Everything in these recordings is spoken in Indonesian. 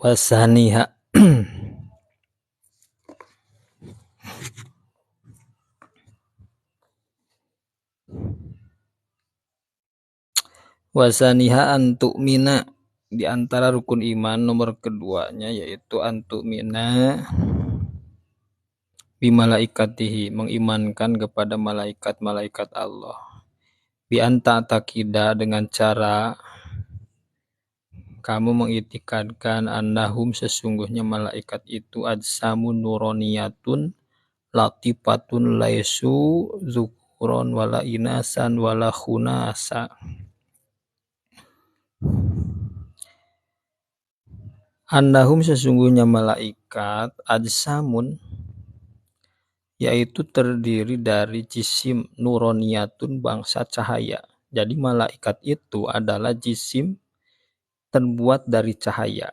wasaniha wasaniha antu'mina, di antara rukun iman nomor keduanya yaitu antu'mina bimalaikatihi, mengimankan kepada malaikat-malaikat Allah. Bi anta takida, dengan cara kamu mengitikadkan annahum, sesungguhnya malaikat itu ajsamun nuroniyatun latifatun laisu zukuron wala inasan wala khunasa. Annahum, sesungguhnya malaikat, ajsamun, yaitu terdiri dari jisim nuroniyatun, bangsa cahaya. Jadi malaikat itu adalah jisim terbuat dari cahaya.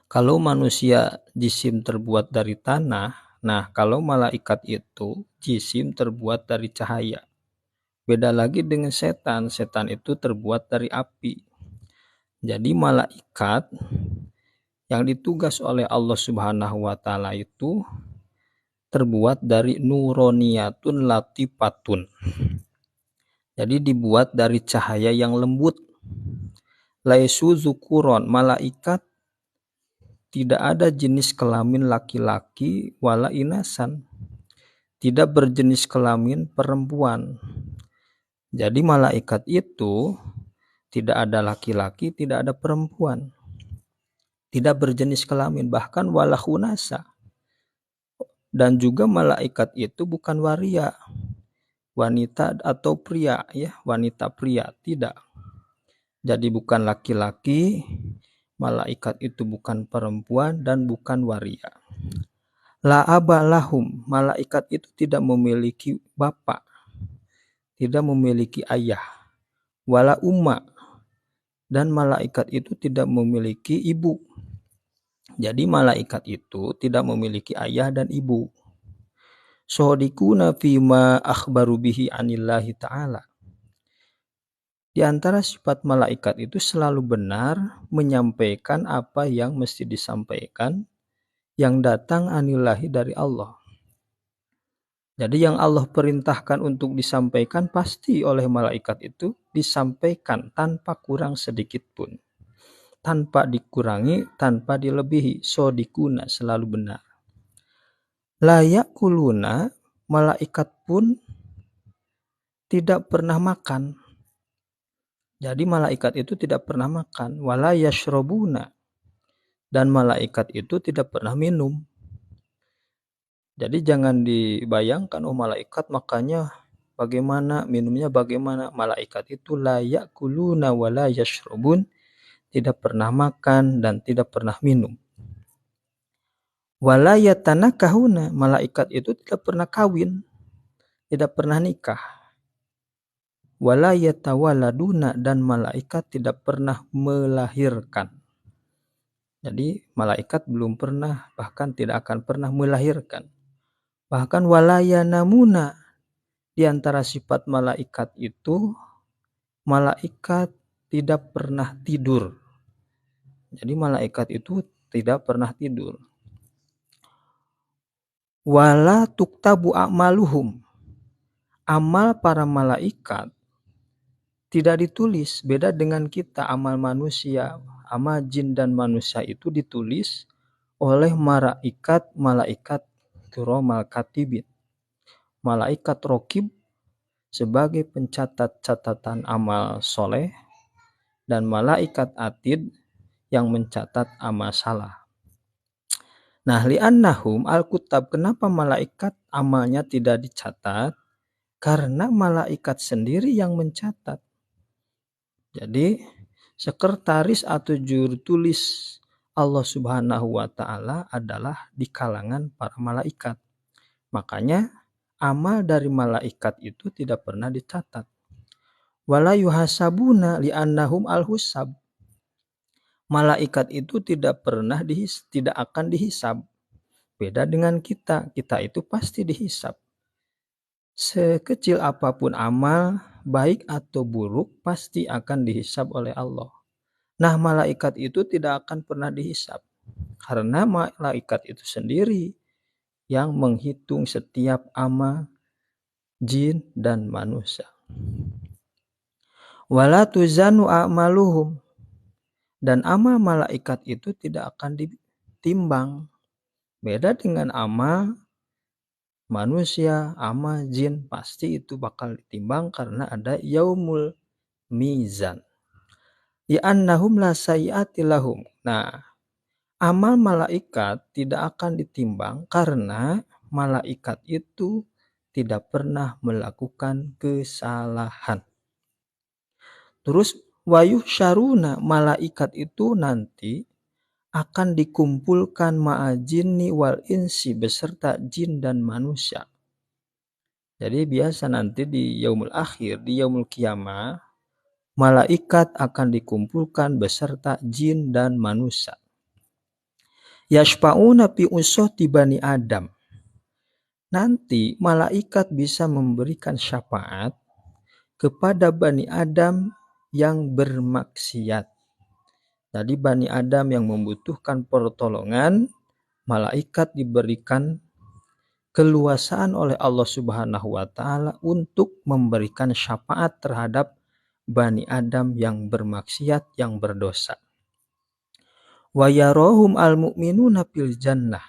Kalau manusia jisim terbuat dari tanah, nah kalau malaikat itu jisim terbuat dari cahaya. Beda lagi dengan setan, setan itu terbuat dari api. Jadi malaikat yang ditugas oleh Allah Subhanahu wa taala itu terbuat dari nuroniyatun latifatun. Jadi dibuat dari cahaya yang lembut. Laisu zukuron, malaikat tidak ada jenis kelamin laki-laki, wala inasan, tidak berjenis kelamin perempuan. Jadi malaikat itu tidak ada laki-laki, tidak ada perempuan, tidak berjenis kelamin, bahkan wala khunasa. Dan juga malaikat itu bukan waria, wanita atau pria, ya, wanita pria, tidak. Jadi bukan laki-laki, malaikat itu bukan perempuan dan bukan waria. La aba lahum, malaikat itu tidak memiliki bapak, tidak memiliki ayah. Wala umma, dan malaikat itu tidak memiliki ibu. Jadi malaikat itu tidak memiliki ayah dan ibu. Shodikuna fima akhbaru bihi anillahi ta'ala. Di antara sifat malaikat itu selalu benar menyampaikan apa yang mesti disampaikan, yang datang anillahi dari Allah. Jadi yang Allah perintahkan untuk disampaikan pasti oleh malaikat itu disampaikan tanpa kurang sedikit pun. Tanpa dikurangi, tanpa dilebihi. Shodikuna, selalu benar. Layak kuluna, malaikat pun tidak pernah makan. Jadi malaikat itu tidak pernah makan. Wala yashrobuna, dan malaikat itu tidak pernah minum. Jadi jangan dibayangkan, oh malaikat makannya bagaimana, minumnya bagaimana. Malaikat itu layak kuluna wala yashrobun, tidak pernah makan dan tidak pernah minum. Wala yatanakahuna, malaikat itu tidak pernah kawin, tidak pernah nikah. Wala yatawaladuna, dan malaikat tidak pernah melahirkan. Jadi malaikat belum pernah, bahkan tidak akan pernah melahirkan. Bahkan wala yanamuna, di antara sifat malaikat itu, malaikat tidak pernah tidur. Jadi malaikat itu tidak pernah tidur. Wala tuktabu a'maluhum, amal para malaikat tidak ditulis. Beda dengan kita, amal manusia, amal jin dan manusia itu ditulis oleh malaikat kiramal katibin, malaikat rokib, sebagai pencatat catatan amal soleh, dan malaikat atid yang mencatat amal salah. Nah, li'annahum al-kutab, kenapa malaikat amalnya tidak dicatat? Karena malaikat sendiri yang mencatat. Jadi sekretaris atau juru tulis Allah Subhanahu wa taala adalah di kalangan para malaikat. Makanya amal dari malaikat itu tidak pernah dicatat. Wala yuhasabuna li'annahum al-husab. Malaikat itu tidak akan dihisab. Beda dengan kita itu pasti dihisab. Sekecil apapun amal, baik atau buruk, pasti akan dihisab oleh Allah. Nah, malaikat itu tidak akan pernah dihisab karena malaikat itu sendiri yang menghitung setiap amal jin dan manusia. Wala tuzanu a'maluhum, dan amal malaikat itu tidak akan ditimbang. Beda dengan amal manusia, amal jin, pasti itu bakal ditimbang karena ada yaumul mizan. Ya annahum la sayiati lahum. Nah, amal malaikat tidak akan ditimbang karena malaikat itu tidak pernah melakukan kesalahan. Terus wayuh syaruna, malaikat itu nanti akan dikumpulkan ma'ajinni wal insi, beserta jin dan manusia. Jadi biasa nanti di yaumul akhir, di yaumul kiamah, malaikat akan dikumpulkan beserta jin dan manusia. Yashfa'una fi usoti bani Adam. Nanti malaikat bisa memberikan syafaat kepada Bani Adam yang bermaksiat. Jadi Bani Adam yang membutuhkan pertolongan, malaikat diberikan keluasaan oleh Allah Subhanahu wa taala untuk memberikan syafaat terhadap Bani Adam yang bermaksiat, yang berdosa. Wa yarahum al-mu'minuna fil jannah.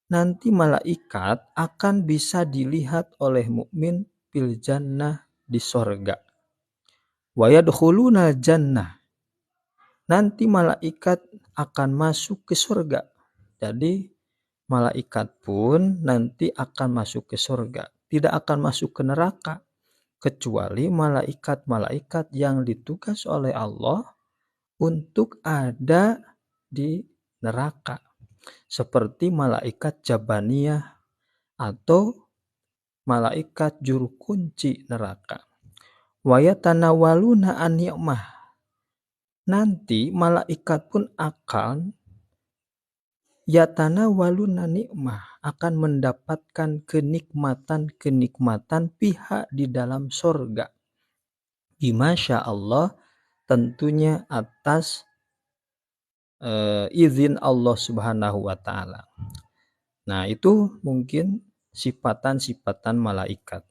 Nanti malaikat akan bisa dilihat oleh mukmin fil jannah, di sorga. Wa yadkhuluna jannah. Nanti malaikat akan masuk ke surga. Jadi malaikat pun nanti akan masuk ke surga, tidak akan masuk ke neraka, kecuali malaikat-malaikat yang ditugas oleh Allah untuk ada di neraka, seperti malaikat Jabaniyah atau malaikat juru kunci neraka. Wa yatanawaluna an ni'mah. Nanti malaikat pun akan yatanawaluna nikmah, akan mendapatkan kenikmatan-kenikmatan pihak di dalam surga. Masya Allah, tentunya atas izin Allah Subhanahu wa taala. Nah, itu mungkin sifatan-sifatan malaikat.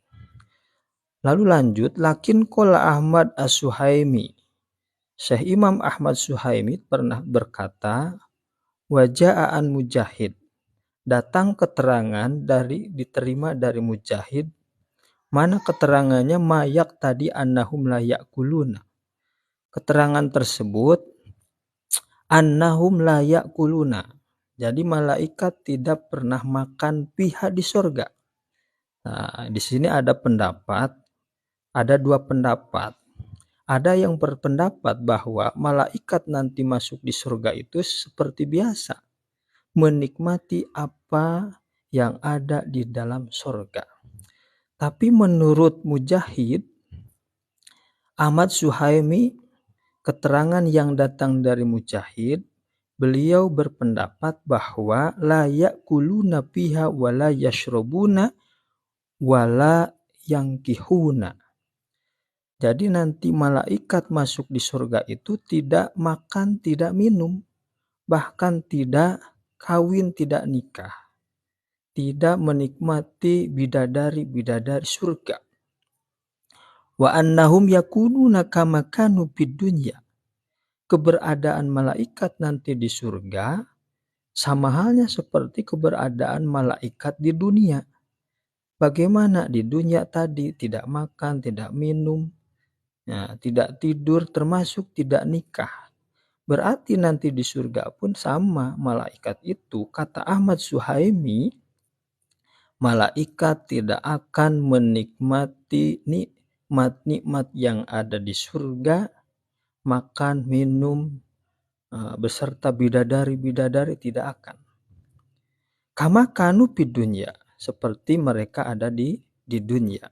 Lalu lanjut, lakin qala Ahmad As-Suhaimi. Syekh Imam Ahmad Suhaimi pernah berkata, waja'an Mujahid, datang keterangan diterima dari Mujahid, mana keterangannya mayak tadi annahum la yakuluna. Keterangan tersebut annahum la yakuluna. Jadi malaikat tidak pernah makan pihak di surga. Nah, di sini ada dua pendapat. Ada yang berpendapat bahwa malaikat nanti masuk di surga itu seperti biasa, menikmati apa yang ada di dalam surga. Tapi menurut Mujahid, Ahmad Suhaimi, keterangan yang datang dari Mujahid, beliau berpendapat bahwa la yakuluna fiha wala yashrabuna wala yankihuna. Jadi nanti malaikat masuk di surga itu tidak makan, tidak minum, bahkan tidak kawin, tidak nikah, tidak menikmati bidadari-bidadari surga. Wa annahum yakununa kama kanu fid dunya. Keberadaan malaikat nanti di surga sama halnya seperti keberadaan malaikat di dunia. Bagaimana di dunia tadi tidak makan, tidak minum, tidak tidur, termasuk tidak nikah. Berarti nanti di surga pun sama malaikat itu, kata Ahmad Suhaimi, malaikat tidak akan menikmati nikmat-nikmat yang ada di surga, makan, minum, beserta bidadari-bidadari, tidak akan. Kama kanu fid dunya, seperti mereka ada di dunia.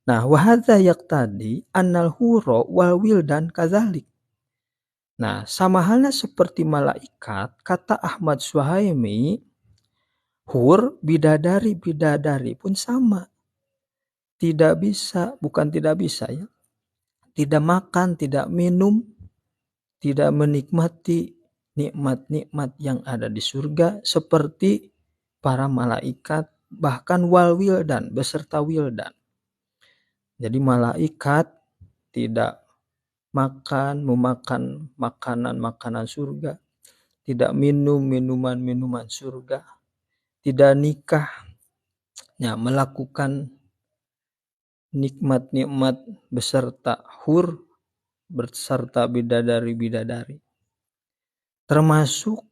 Nah, wahadza yaqtadi annal hura wal wildan kadzalik. Nah, sama halnya seperti malaikat, kata Ahmad Suhaimi, hur, bidadari-bidadari pun sama. Tidak bisa, bukan tidak bisa ya. Tidak makan, tidak minum, tidak menikmati nikmat-nikmat yang ada di surga seperti para malaikat, bahkan wal wildan beserta wildan. Jadi malaikat tidak memakan makanan surga, tidak minum minuman surga, tidak nikah, ya, melakukan nikmat-nikmat beserta hur, beserta bidadari-bidadari. Termasuk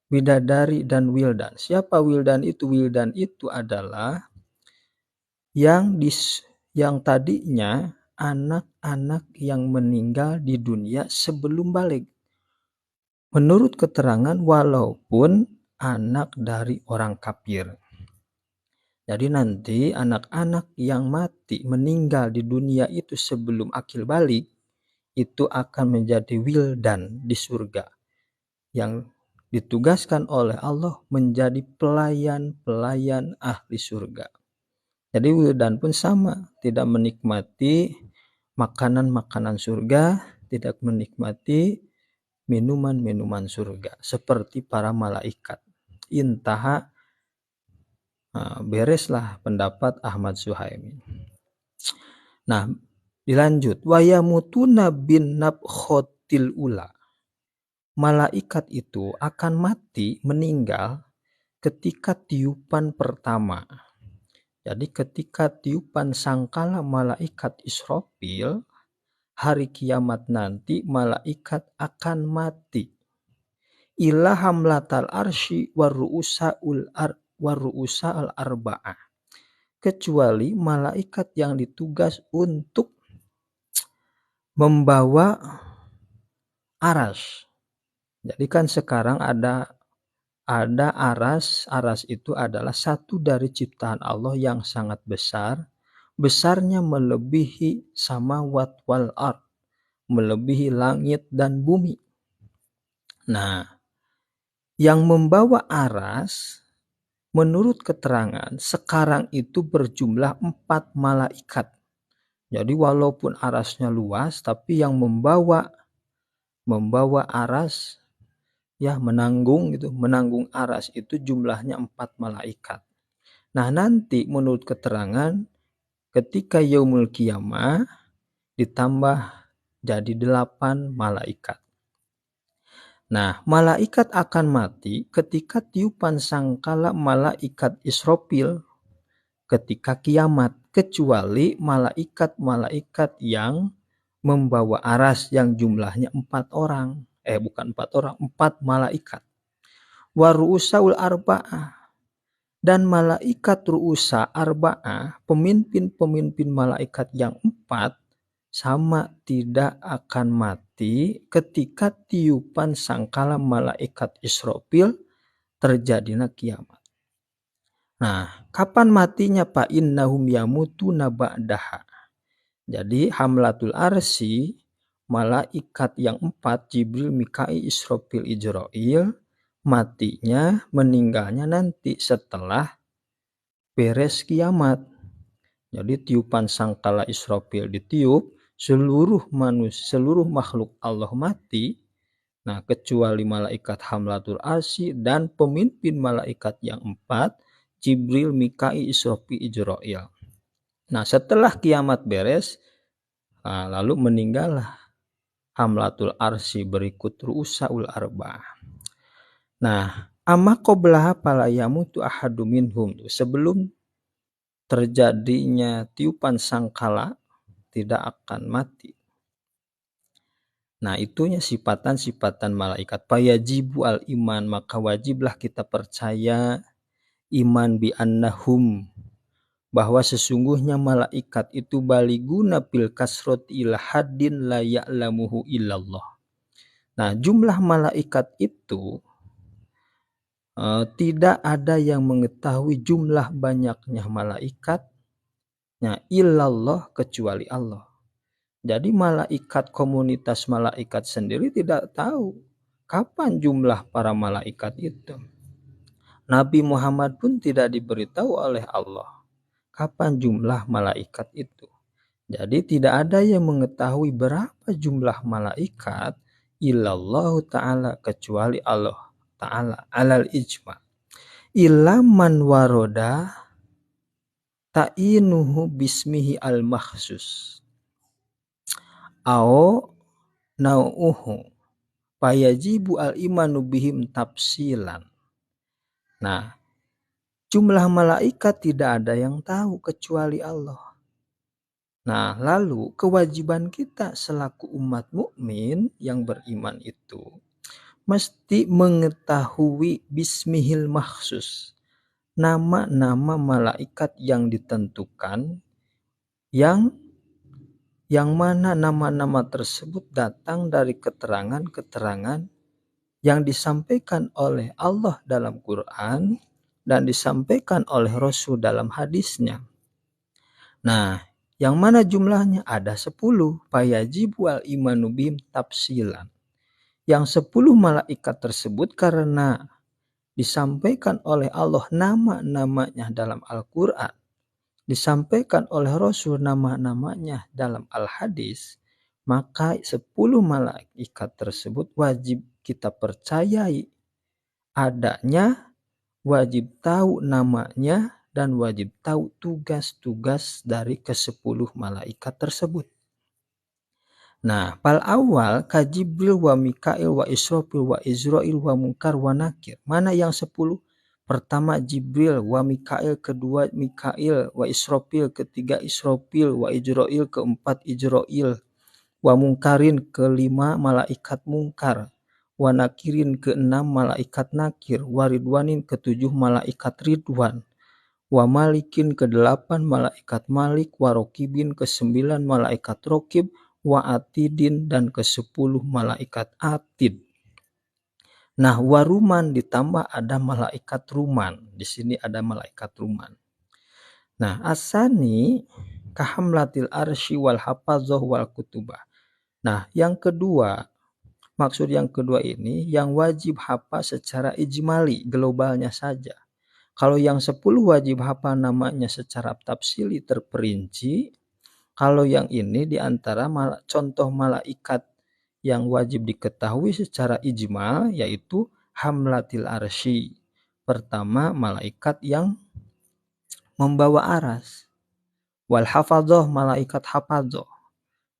bidadari dan wildan. Siapa wildan itu? Wildan itu adalah yang tadinya anak-anak yang meninggal di dunia sebelum balik. Menurut keterangan walaupun anak dari orang kafir. Jadi nanti anak-anak yang mati meninggal di dunia itu sebelum akil balik itu akan menjadi wildan di surga yang ditugaskan oleh Allah menjadi pelayan-pelayan ahli surga. Jadi wildan pun sama, tidak menikmati makanan-makanan surga, tidak menikmati minuman-minuman surga seperti para malaikat. Intaha, bereslah pendapat Ahmad Suhaimi. Nah, dilanjut, wayamutuna bin nabkhotil ula. Malaikat itu akan mati, meninggal ketika tiupan pertama. Jadi ketika tiupan sangkala malaikat Israfil, hari kiamat nanti malaikat akan mati. Ila hamlatal arsy waru'usa al arba'ah. Kecuali malaikat yang ditugas untuk membawa aras. Jadi kan sekarang ada aras itu adalah satu dari ciptaan Allah yang sangat besar, besarnya melebihi samawat wal ard, melebihi langit dan bumi. Nah, yang membawa aras menurut keterangan sekarang itu berjumlah 4 malaikat. Jadi walaupun arasnya luas, tapi yang membawa aras, ya menanggung aras itu jumlahnya 4 malaikat. Nah nanti menurut keterangan ketika yaumul qiyamah ditambah jadi 8 malaikat. Nah malaikat akan mati ketika tiupan sangkala malaikat Israfil ketika kiamat, kecuali malaikat-malaikat yang membawa aras yang jumlahnya 4 orang. Bukan 4 orang, 4 malaikat. Waru'usaul arba'ah. Dan malaikat ru'usa arba'ah, pemimpin-pemimpin malaikat yang 4, sama tidak akan mati ketika tiupan sangkala malaikat Israfil terjadinya kiamat. Nah, kapan matinya Pak? Innahum yamutuna ba'daha. Jadi hamlatul arsy, malaikat yang 4, Jibril, Mikail, Israfil, Ijrail, matinya, meninggalnya nanti setelah beres kiamat. Jadi tiupan sangkala Israfil ditiup, seluruh makhluk Allah mati. Nah, kecuali malaikat hamlatul arsy dan pemimpin malaikat yang 4, Jibril, Mikail, Israfil, Ijrail. Nah, setelah kiamat beres, lalu meninggallah hamlatul arsy, berikut ru'usaul arba'ah. Nah, amma qablaha fala yamutu ahadu minhum. Sebelum terjadinya tiupan sangkala tidak akan mati. Nah, itunya sifatan-sifatan malaikat. Fayajibu al iman, maka wajiblah kita percaya iman bi annahum, bahwa sesungguhnya malaikat itu baliguna bil kasrati ila haddin la ya'lamuhu illallah. Nah, jumlah malaikat itu tidak ada yang mengetahui jumlah banyaknya malaikatnya illallah, kecuali Allah. Jadi malaikat, komunitas malaikat sendiri tidak tahu kapan jumlah para malaikat itu. Nabi Muhammad pun tidak diberitahu oleh Allah kapan jumlah malaikat itu. Jadi tidak ada yang mengetahui berapa jumlah malaikat illallahu ta'ala kecuali Allah ta'ala alal ijma illa man waroda ta'inuhu bismihi al makhsus au nau'uhu fayajibu al imanu bihim tafsilan. Nah, jumlah malaikat tidak ada yang tahu kecuali Allah. Nah, lalu kewajiban kita selaku umat mukmin yang beriman itu mesti mengetahui bismihil makhsus, nama-nama malaikat yang ditentukan, yang mana nama-nama tersebut datang dari keterangan-keterangan yang disampaikan oleh Allah dalam Quran dan disampaikan oleh Rasul dalam hadisnya. Nah, yang mana jumlahnya ada 10. Fayajibu al imanu bihim tafsilan. Yang 10 malaikat tersebut karena disampaikan oleh Allah nama-namanya dalam Al-Quran, disampaikan oleh Rasul nama-namanya dalam Al-Hadis, maka 10 malaikat tersebut wajib kita percayai adanya, wajib tahu namanya, dan wajib tahu tugas-tugas dari ke-10 malaikat tersebut. Nah, pal awal ka Jibril wa Mikail wa Israfil wa Izrail wa Munkar wa Nakir. Mana yang 10? Pertama Jibril, wa Mikail, kedua Mikail, wa Israfil, ketiga Israfil, wa Izrail, keempat Izrail, wa Munkarin, kelima malaikat Munkar, wa Nakirin, keenam malaikat Nakir, wa Ridwanin, ketujuh malaikat Ridwan, wa Malikin, kedelapan malaikat Malik, wa Rokibin, kesembilan malaikat Rokib, wa Atidin, dan ke-10 malaikat Atid. Nah, waruman ditambah ada malaikat Ruman. Di sini ada malaikat Ruman. Nah, asani kahamlatil arsy wal hafazah wal kutubah. Nah, yang kedua, maksud yang kedua ini yang wajib hafal secara ijmali, globalnya saja. Kalau yang 10 wajib hafal namanya secara tafsili terperinci. Kalau yang ini diantara contoh malaikat yang wajib diketahui secara ijmal yaitu hamlatil arsy. Pertama, malaikat yang membawa aras. Wal hafadzah, malaikat hafadzah.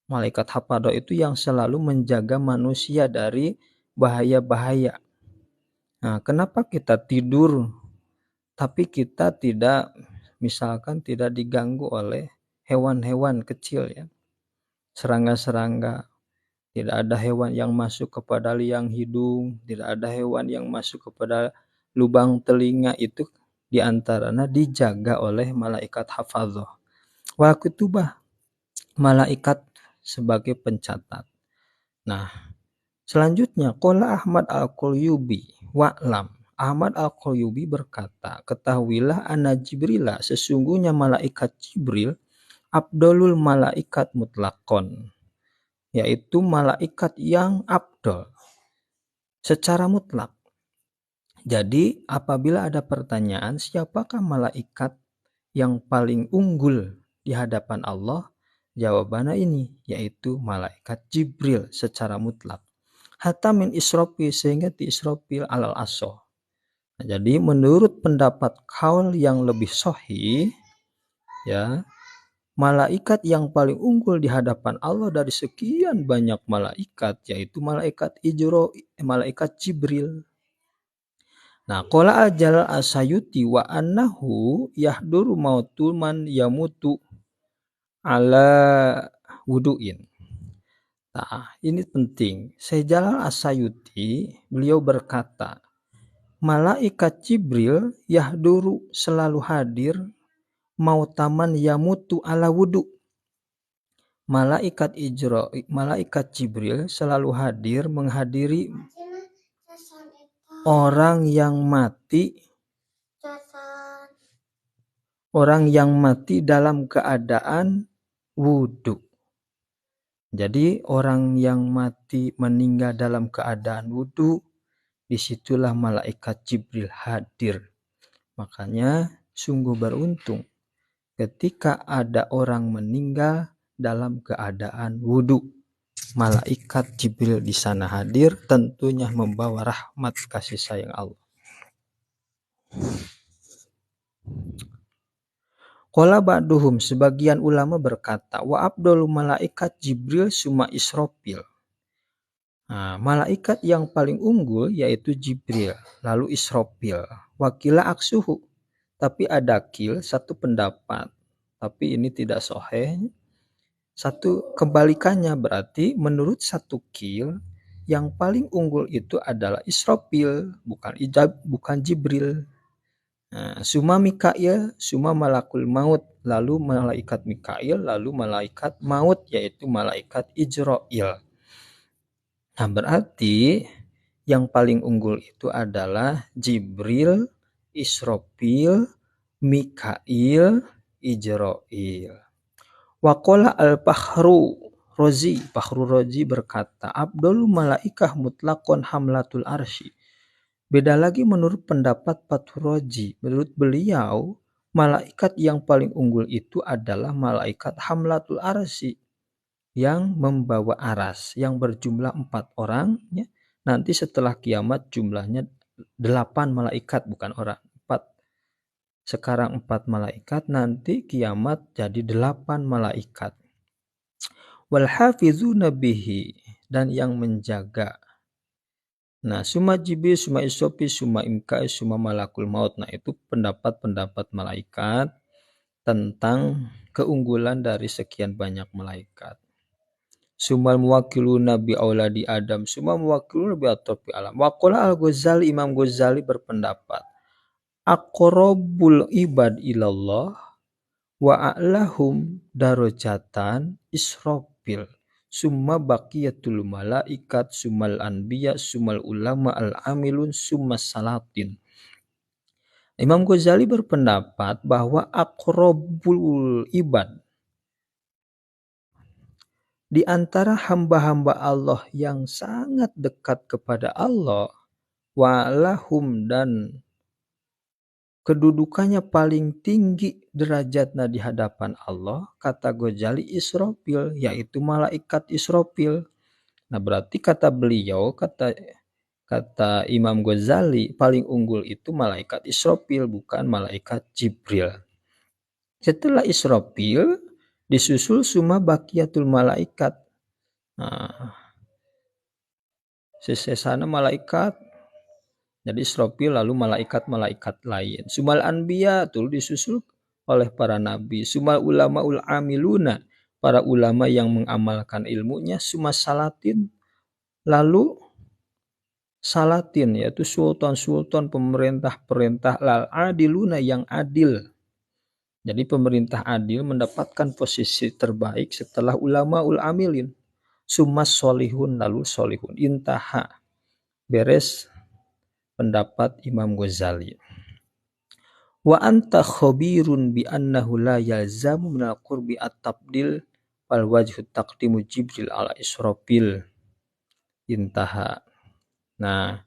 Malaikat hafadzah itu yang selalu menjaga manusia dari bahaya-bahaya. Nah, kenapa kita tidur tapi kita tidak, misalkan tidak diganggu oleh hewan-hewan kecil ya, serangga-serangga, tidak ada hewan yang masuk kepada liang hidung, tidak ada hewan yang masuk kepada lubang telinga, itu diantaranya dijaga oleh malaikat hafazah. Wa kutubah, malaikat sebagai pencatat. Nah, selanjutnya qala Ahmad Al-Qulyubi wa'lam. Ahmad Al-Qulyubi berkata, ketahuilah anna Jibrila, sesungguhnya malaikat Jibril abdolul malaikat mutlakon, yaitu malaikat yang abdol secara mutlak. Jadi apabila ada pertanyaan siapakah malaikat yang paling unggul di hadapan Allah, jawabannya ini, yaitu malaikat Jibril secara mutlak. Hatta min Israfil, sehingga di Israfil alal asoh. Nah, jadi menurut pendapat kaul yang lebih sahih, ya, malaikat yang paling unggul di hadapan Allah dari sekian banyak malaikat yaitu malaikat Jibril. Nah, qala al-Jalal as-Sayuti wa annahu yahduru mautul man yamutu ala wudu'in. Nah, ini penting. Syekh Jalal as-Sayuti beliau berkata, malaikat Jibril yahduru selalu hadir mautaman yamutu ala wudu. Malaikat Jibril selalu hadir menghadiri orang yang mati dalam keadaan wudu. Jadi orang yang mati meninggal dalam keadaan wudu, disitulah malaikat Jibril hadir. Makanya sungguh beruntung ketika ada orang meninggal dalam keadaan wudu. malaikat Jibril di sana hadir tentunya membawa rahmat kasih sayang Allah. Qala ba'duhum, sebagian ulama berkata, wa abdul malaikat Jibril summa Israfil. Nah, malaikat yang paling unggul yaitu Jibril, lalu Israfil. Wakila aksuhu, tapi ada kil satu pendapat, tapi ini tidak sahih. Satu kebalikannya, berarti menurut satu kil yang paling unggul itu adalah Israfil, bukan Jibril. Nah, suma Mikail, suma malakul maut, lalu malaikat Mikail, lalu malaikat maut yaitu malaikat Ijrail. Nah, berarti yang paling unggul itu adalah Jibril, Israfil, Mikail, Ijrail. Waqala al-Fakhru Rozi berkata, Abdul malaikah mutlaqon hamlatul arsy. Beda lagi menurut pendapat Fathur-Razi. Menurut beliau, malaikat yang paling unggul itu adalah malaikat hamlatul arsy, yang membawa aras, yang berjumlah 4 orang. Ya. Nanti setelah kiamat jumlahnya 8 malaikat, bukan orang. 4. Sekarang 4 malaikat, nanti kiamat jadi 8 malaikat. Wal hafizuna bihi, dan yang menjaga. Nah, summa Jibril, summa Israfil, summa Mikail, summa malakul maut. Nah, itu pendapat-pendapat malaikat tentang keunggulan dari sekian banyak malaikat. Sumal muwakiluna bi auladi Adam, summa muwakiluna bi atrafi alam. Waqala al-Ghazali, Imam Ghazali berpendapat, aqrabul ibad ilallah wa a'lahum darajatan Israfil, summa baqiyatul malaikat, summal anbiya, summal ulama al-amilun, summa salatin. Imam Ghazali berpendapat bahwa aqrabul ibad, di antara hamba-hamba Allah yang sangat dekat kepada Allah, walahum, dan kedudukannya paling tinggi derajatnya di hadapan Allah, kata Ghazali, Israfil, yaitu malaikat Israfil. Nah, berarti kata beliau, kata Imam Ghazali, paling unggul itu malaikat Israfil, bukan malaikat Jibril. Setelah Israfil disusul summa baqiyatul malaikat. Nah, sesana malaikat, jadi Israfil lalu malaikat-malaikat lain. Sumal anbiya tuh disusul oleh para nabi. Sumal ulama ul amiluna, para ulama yang mengamalkan ilmunya. Suma salatin, lalu salatin yaitu sultan-sultan, pemerintah-pemerintah, lal adiluna, yang adil. Jadi pemerintah adil mendapatkan posisi terbaik setelah ulama ul amilin. Summa solihun, lalu solihun. Intaha, beres pendapat Imam Ghazali. Wa anta khabirun bi annahu la yalzamu minal qurbi at-tabdil wal wajhu taqdimu Jibril ala Israfil. Intaha. Nah,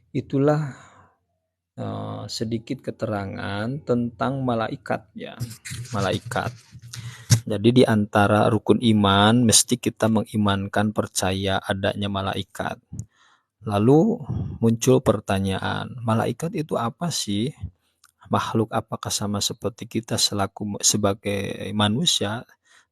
itulah sedikit keterangan tentang malaikat, ya. Malaikat. Jadi di antara rukun iman mesti kita mengimankan, percaya adanya malaikat. Lalu muncul pertanyaan, malaikat itu apa sih? Makhluk apakah sama seperti kita sebagai manusia?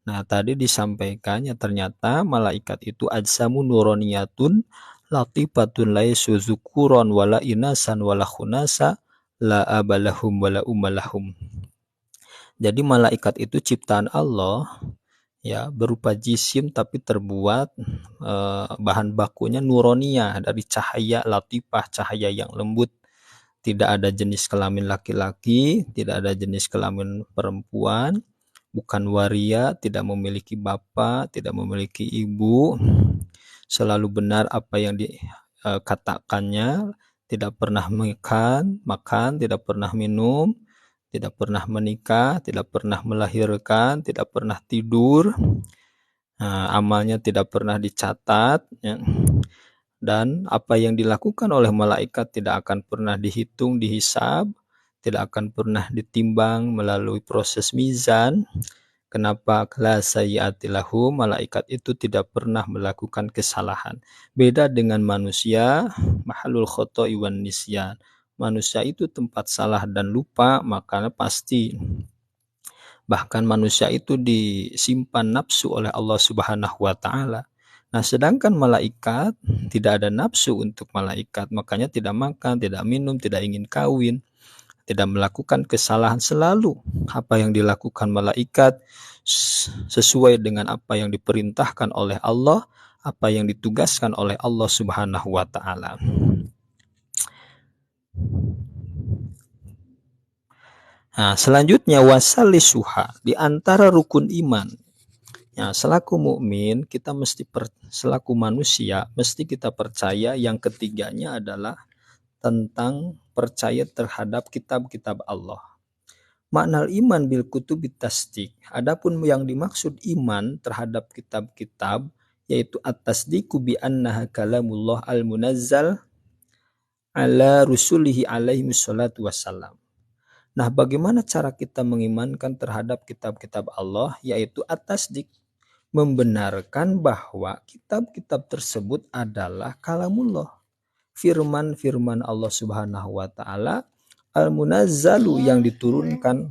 Nah, tadi disampaikannya ternyata malaikat itu ajsamu nuroniyatun latifatun laisu zukuron wala inasan wala khunasa la abalahum wala umalahum. Jadi malaikat itu ciptaan Allah, ya, berupa jisim tapi terbuat bahan bakunya nuronia, dari cahaya latifah, cahaya yang lembut. Tidak ada jenis kelamin laki-laki, tidak ada jenis kelamin perempuan, bukan waria, tidak memiliki bapak, tidak memiliki ibu, selalu benar apa yang dikatakannya, tidak pernah makan, tidak pernah minum, tidak pernah menikah, tidak pernah melahirkan, tidak pernah tidur, amalnya tidak pernah dicatat, ya. Dan apa yang dilakukan oleh malaikat tidak akan pernah dihitung, dihisab, tidak akan pernah ditimbang melalui proses mizan, Kenapa? La sayyi'ati lahum, malaikat itu tidak pernah melakukan kesalahan. Beda dengan manusia, mahalul khoto'i wan nisyan. Manusia itu tempat salah dan lupa, makanya pasti. Bahkan manusia itu disimpan nafsu oleh Allah Subhanahu wa taala. Nah, sedangkan malaikat tidak ada nafsu untuk malaikat, makanya tidak makan, tidak minum, tidak ingin kawin, tidak melakukan kesalahan. Selalu apa yang dilakukan malaikat sesuai dengan apa yang diperintahkan oleh Allah, apa yang ditugaskan oleh Allah Subhanahu wa taala. Nah, selanjutnya wasalisuha, di antara rukun iman. Ya, selaku mukmin kita mesti selaku manusia mesti kita percaya yang ketiganya adalah tentang percaya terhadap kitab-kitab Allah. Makna iman bil kutubi tasdik. Adapun yang dimaksud iman terhadap kitab-kitab yaitu at-tasdiqu bi annaha kalamullah al-munazzal ala rusulihi alaihi wassalatu wassalam. Nah, bagaimana cara kita mengimankan terhadap kitab-kitab Allah yaitu at-tasdik, membenarkan bahwa kitab-kitab tersebut adalah kalamullah, firman-firman Allah Subhanahu wa taala al-munazzalu yang diturunkan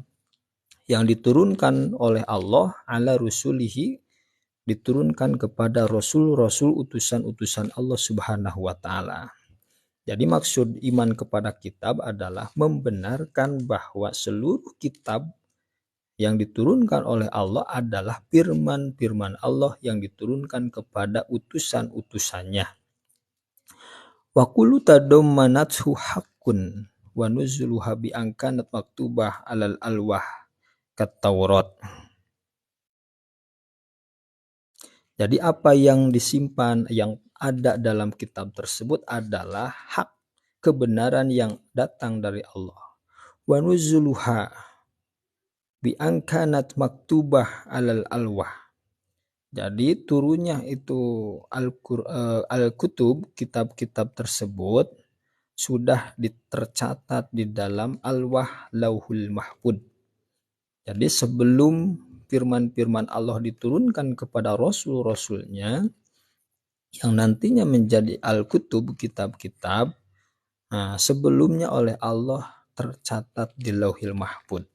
oleh Allah ala rusulihi, diturunkan kepada rasul-rasul utusan-utusan Allah Subhanahu wa taala. Jadi maksud iman kepada kitab adalah membenarkan bahwa seluruh kitab yang diturunkan oleh Allah adalah firman-firman Allah yang diturunkan kepada utusan-utusannya. Wa kullu tadammanathu haqqun wa nuzuluha bi angkanat maktubah alal alwah kat Taurat. Jadi apa yang disimpan, yang ada dalam kitab tersebut adalah hak, kebenaran yang datang dari Allah. Wa nuzuluha bi angkanat maktubah alal alwah. Jadi turunnya itu al-kutub, kitab-kitab tersebut sudah tercatat di dalam alwah lauhul mahfud. Jadi sebelum firman-firman Allah diturunkan kepada rasul-rasulnya yang nantinya menjadi al-kutub, kitab-kitab, nah, sebelumnya oleh Allah tercatat di lauhil mahfud.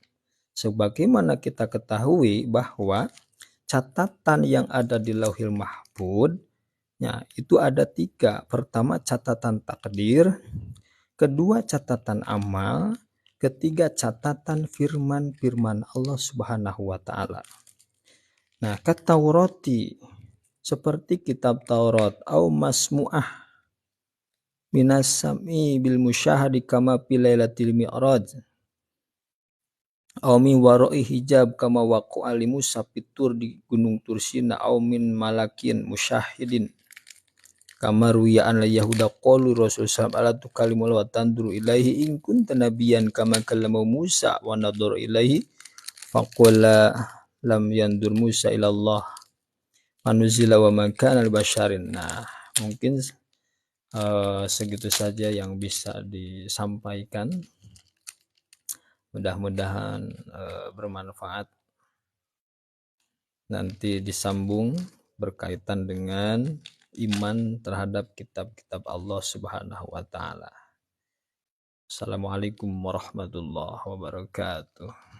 Sebagaimana kita ketahui bahwa catatan yang ada di lauhil mahfud ya, itu ada 3. Pertama catatan takdir, kedua catatan amal, ketiga catatan firman-firman Allah Subhanahu wa taala. Nah, Taurati seperti kitab Taurat au masmu'ah minas sam'i bil musyahadi kama fi lailatul mi'raj au min wara'i hijab kama waqa'a li Musa fitur di gunung Tursina au min malakin musyahidin kama ruya an yahuda qalu rasul sallallahu alaihi wasallam kalimul wa tanduru ilaihi in kunta nabiyan kama kallama Musa wa nadhur ilaihi faqala lam yandur Musa ila Allah manuzila wa man kana al-basharin. Nah, mungkin segitu saja yang bisa disampaikan. Mudah-mudahan bermanfaat. Nanti disambung berkaitan dengan iman terhadap kitab-kitab Allah Subhanahu wa taala. Assalamualaikum warahmatullahi wabarakatuh.